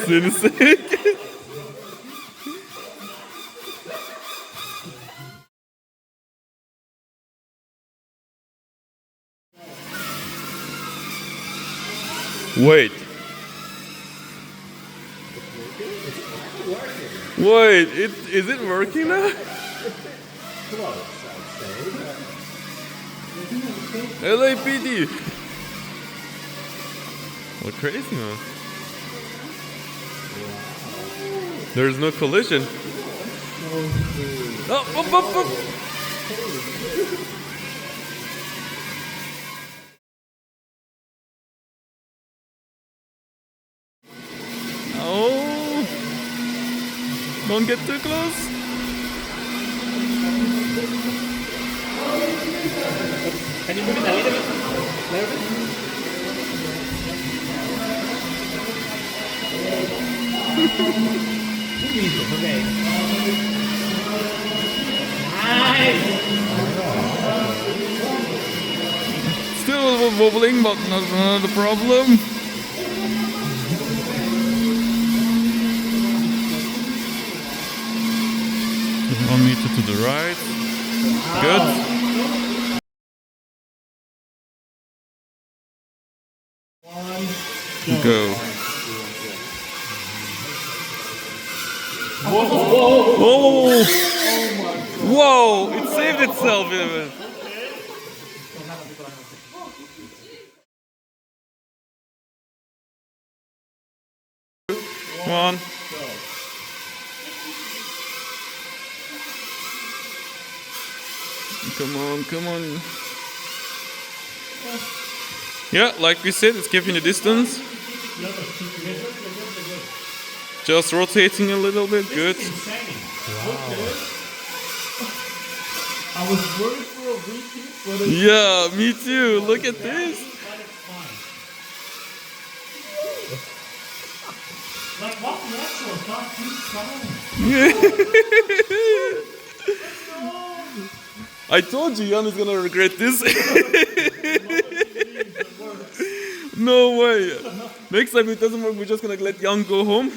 Seni sevk. Wait. Wait, is it working now? LAPD. What crazy, man. There's no collision. Oh, up, up, up. Oh, don't get too close. Can you move it a little bit? Okay. Nice. Still wobbling, but not a problem. Just 1 meter to the right. Good. Go. Whoa! Whoa! It saved itself even. Come on. Come on, come on. Yeah, like we said, it's keeping the distance. Just rotating a little bit, good. I was worried for a repeat, but Yeah, me too. Look at this. like what natural, not too strong. I told you Jan is gonna regret this. No way. Next time it doesn't work, we're just gonna let Jan go home.